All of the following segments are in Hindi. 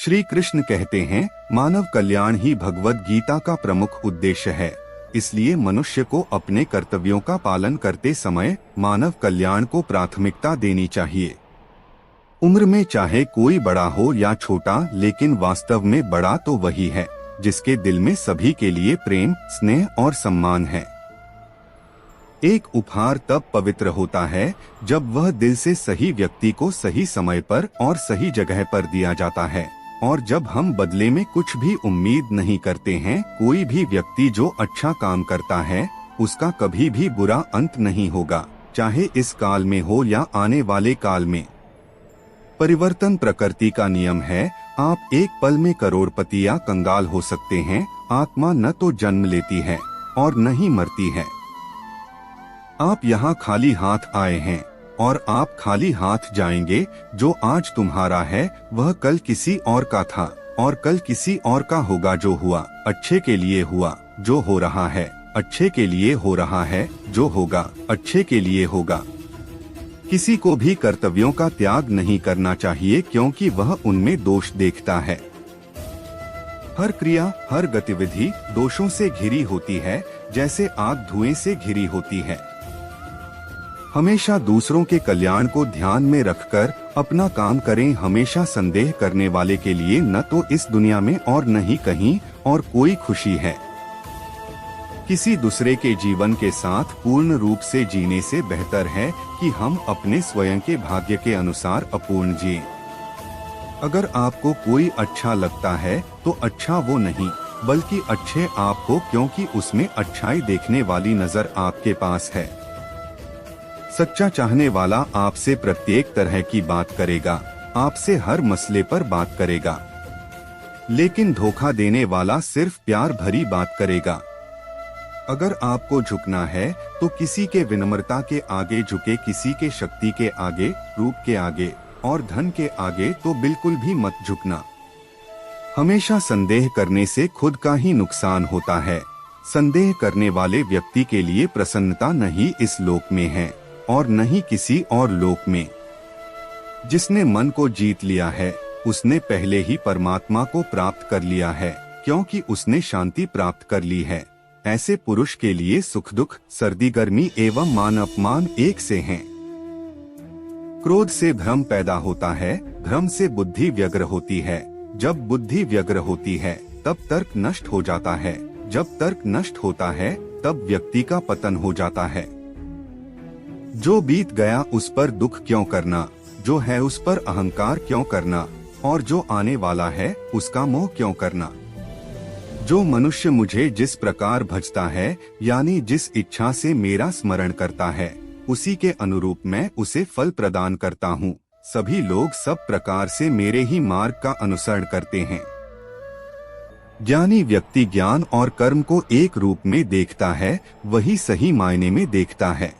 श्री कृष्ण कहते हैं, मानव कल्याण ही भगवद गीता का प्रमुख उद्देश्य है। इसलिए मनुष्य को अपने कर्तव्यों का पालन करते समय मानव कल्याण को प्राथमिकता देनी चाहिए। उम्र में चाहे कोई बड़ा हो या छोटा, लेकिन वास्तव में बड़ा तो वही है जिसके दिल में सभी के लिए प्रेम, स्नेह और सम्मान है। एक उपहार तब पवित्र होता है जब वह दिल से सही व्यक्ति को सही समय पर और सही जगह पर दिया जाता है, और जब हम बदले में कुछ भी उम्मीद नहीं करते हैं। कोई भी व्यक्ति जो अच्छा काम करता है उसका कभी भी बुरा अंत नहीं होगा, चाहे इस काल में हो या आने वाले काल में। परिवर्तन प्रकृति का नियम है। आप एक पल में करोड़पति या कंगाल हो सकते हैं। आत्मा न तो जन्म लेती है और न ही मरती है। आप यहाँ खाली हाथ आए हैं और आप खाली हाथ जाएंगे। जो आज तुम्हारा है वह कल किसी और का था, और कल किसी और का होगा। जो हुआ अच्छे के लिए हुआ, जो हो रहा है अच्छे के लिए हो रहा है, जो होगा अच्छे के लिए होगा। किसी को भी कर्तव्यों का त्याग नहीं करना चाहिए, क्योंकि वह उनमें दोष देखता है। हर क्रिया, हर गतिविधि दोषों से घिरी होती है, जैसे आग धुएं से घिरी होती है। हमेशा दूसरों के कल्याण को ध्यान में रखकर अपना काम करें। हमेशा संदेह करने वाले के लिए न तो इस दुनिया में और न ही कहीं और कोई खुशी है। किसी दूसरे के जीवन के साथ पूर्ण रूप से जीने से बेहतर है कि हम अपने स्वयं के भाग्य के अनुसार अपूर्ण जिएं। अगर आपको कोई अच्छा लगता है तो अच्छा वो नहीं, बल्कि अच्छे आप हो, क्योंकि उसमें अच्छाई देखने वाली नजर आपके पास है। सच्चा चाहने वाला आपसे प्रत्येक तरह की बात करेगा, आपसे हर मसले पर बात करेगा, लेकिन धोखा देने वाला सिर्फ प्यार भरी बात करेगा। अगर आपको झुकना है तो किसी के विनम्रता के आगे झुके, किसी के शक्ति के आगे, रूप के आगे और धन के आगे तो बिल्कुल भी मत झुकना। हमेशा संदेह करने से खुद का ही नुकसान होता है। संदेह करने वाले व्यक्ति के लिए प्रसन्नता नहीं इस लोक में है और न ही किसी और लोक में। जिसने मन को जीत लिया है उसने पहले ही परमात्मा को प्राप्त कर लिया है, क्योंकि उसने शांति प्राप्त कर ली है। ऐसे पुरुष के लिए सुख दुख, सर्दी गर्मी एवं मान अपमान एक से हैं। क्रोध से भ्रम पैदा होता है, भ्रम से बुद्धि व्यग्र होती है। जब बुद्धि व्यग्र होती है तब तर्क नष्ट हो जाता है। जब तर्क नष्ट होता है तब व्यक्ति का पतन हो जाता है। जो बीत गया उस पर दुख क्यों करना, जो है उस पर अहंकार क्यों करना, और जो आने वाला है उसका मोह क्यों करना। जो मनुष्य मुझे जिस प्रकार भजता है, यानी जिस इच्छा से मेरा स्मरण करता है, उसी के अनुरूप मैं उसे फल प्रदान करता हूँ। सभी लोग सब प्रकार से मेरे ही मार्ग का अनुसरण करते हैं। ज्ञानी व्यक्ति ज्ञान और कर्म को एक रूप में देखता है, वही सही मायने में देखता है।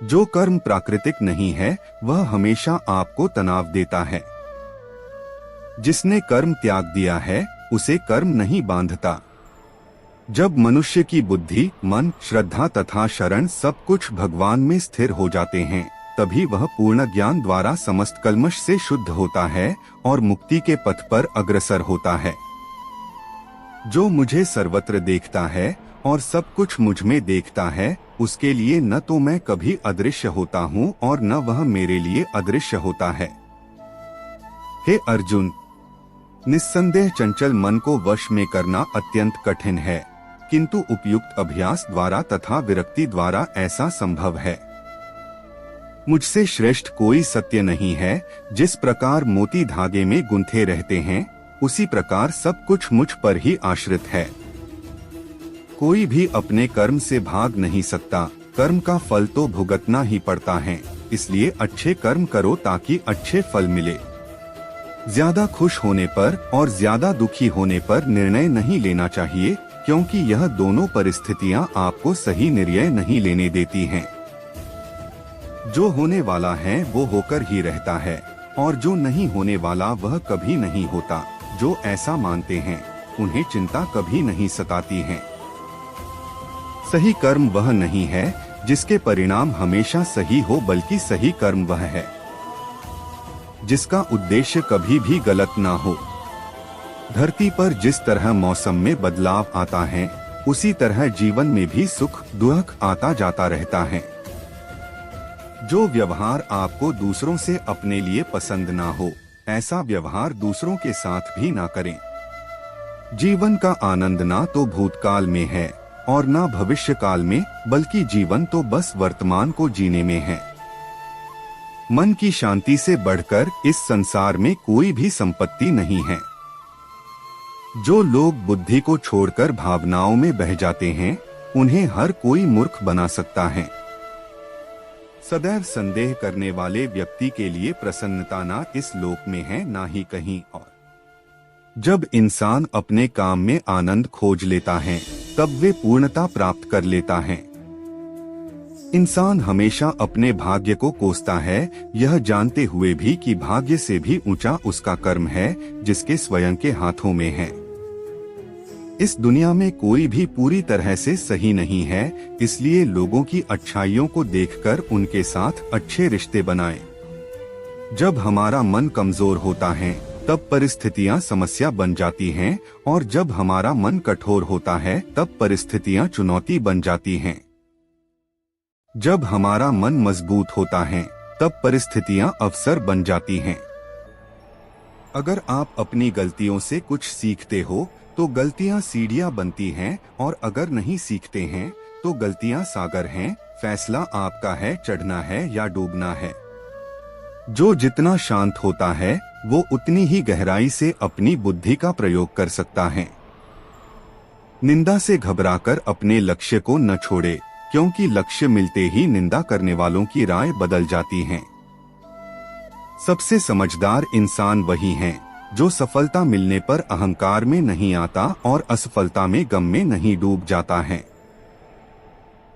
जो कर्म प्राकृतिक नहीं है वह हमेशा आपको तनाव देता है। जिसने कर्म त्याग दिया है उसे कर्म नहीं बांधता। जब मनुष्य की बुद्धि, मन, श्रद्धा तथा शरण सब कुछ भगवान में स्थिर हो जाते हैं, तभी वह पूर्ण ज्ञान द्वारा समस्त कल्मश से शुद्ध होता है और मुक्ति के पथ पर अग्रसर होता है। जो मुझे सर्वत्र देखता है और सब कुछ मुझ में देखता है, उसके लिए न तो मैं कभी अदृश्य होता हूँ और न वह मेरे लिए अदृश्य होता है। हे अर्जुन, निस्संदेह चंचल मन को वश में करना अत्यंत कठिन है, किंतु उपयुक्त अभ्यास द्वारा तथा विरक्ति द्वारा ऐसा संभव है। मुझसे श्रेष्ठ कोई सत्य नहीं है। जिस प्रकार मोती धागे में गुंथे रहते हैं, उसी प्रकार सब कुछ मुझ पर ही आश्रित है। कोई भी अपने कर्म से भाग नहीं सकता। कर्म का फल तो भुगतना ही पड़ता है। इसलिए अच्छे कर्म करो ताकि अच्छे फल मिले। ज्यादा खुश होने पर और ज्यादा दुखी होने पर निर्णय नहीं लेना चाहिए, क्योंकि यह दोनों परिस्थितियां आपको सही निर्णय नहीं लेने देती हैं। जो होने वाला है वो होकर ही रहता है, और जो नहीं होने वाला वह कभी नहीं होता। जो ऐसा मानते हैं उन्हें चिंता कभी नहीं सताती है। सही कर्म वह नहीं है जिसके परिणाम हमेशा सही हो, बल्कि सही कर्म वह है जिसका उद्देश्य कभी भी गलत ना हो। धरती पर जिस तरह मौसम में बदलाव आता है, उसी तरह जीवन में भी सुख दुख आता जाता रहता है। जो व्यवहार आपको दूसरों से अपने लिए पसंद ना हो, ऐसा व्यवहार दूसरों के साथ भी ना करें। जीवन का आनंद ना तो भूतकाल में है और ना भविष्य काल में, बल्कि जीवन तो बस वर्तमान को जीने में है। मन की शांति से बढ़कर इस संसार में कोई भी संपत्ति नहीं है। जो लोग बुद्धि को छोड़कर भावनाओं में बह जाते हैं, उन्हें हर कोई मूर्ख बना सकता है। सदैव संदेह करने वाले व्यक्ति के लिए प्रसन्नता ना इस लोक में है, ना ही कहीं और। जब इंसान अपने काम में आनंद खोज लेता है, तब वे पूर्णता प्राप्त कर लेता है। इंसान हमेशा अपने भाग्य को कोसता है, यह जानते हुए भी कि भाग्य से भी ऊंचा उसका कर्म है, जिसके स्वयं के हाथों में है। इस दुनिया में कोई भी पूरी तरह से सही नहीं है, इसलिए लोगों की अच्छाइयों को देखकर उनके साथ अच्छे रिश्ते बनाएं। जब हमारा मन कमजोर होता है, तब परिस्थितियां समस्या बन जाती हैं, और जब हमारा मन कठोर होता है, तब परिस्थितियां चुनौती बन जाती हैं। जब हमारा मन मजबूत होता है, तब परिस्थितियां अवसर बन जाती हैं। अगर आप अपनी गलतियों से कुछ सीखते हो, तो गलतियां सीढ़ियां बनती हैं, और अगर नहीं सीखते हैं, तो गलतियां सागर हैं। फैसला आपका है, चढ़ना है या डूबना है। जो जितना शांत होता है, वो उतनी ही गहराई से अपनी बुद्धि का प्रयोग कर सकता है। निंदा से घबराकर अपने लक्ष्य को न छोड़े, क्योंकि लक्ष्य मिलते ही निंदा करने वालों की राय बदल जाती है। सबसे समझदार इंसान वही है जो सफलता मिलने पर अहंकार में नहीं आता और असफलता में गम में नहीं डूब जाता है।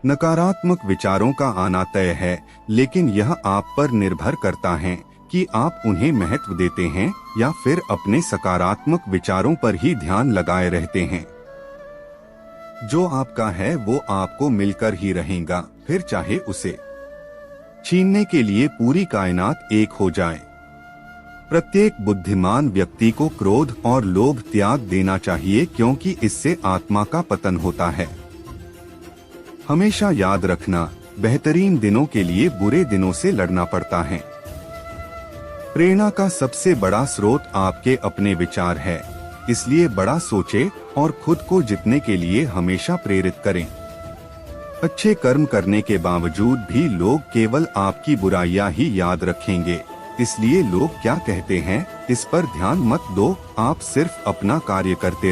नकारात्मक विचारों का आना तय है, लेकिन यह आप पर निर्भर करता है कि आप उन्हें महत्व देते हैं या फिर अपने सकारात्मक विचारों पर ही ध्यान लगाए रहते हैं। जो आपका है वो आपको मिलकर ही रहेगा, फिर चाहे उसे छीनने के लिए पूरी कायनात एक हो जाए। प्रत्येक बुद्धिमान व्यक्ति को क्रोध और लोभ त्याग देना चाहिए, क्योंकि इससे आत्मा का पतन होता है। हमेशा याद रखना, बेहतरीन दिनों के लिए बुरे दिनों से लड़ना पड़ता है। प्रेरणा का सबसे बड़ा स्रोत आपके अपने विचार है, इसलिए बड़ा सोचें और खुद को जीतने के लिए हमेशा प्रेरित करें। अच्छे कर्म करने के बावजूद भी लोग केवल आपकी बुराइयां ही याद रखेंगे, इसलिए लोग क्या कहते हैं इस पर ध्यान मत दो, आप सिर्फ अपना कार्य करते रहो।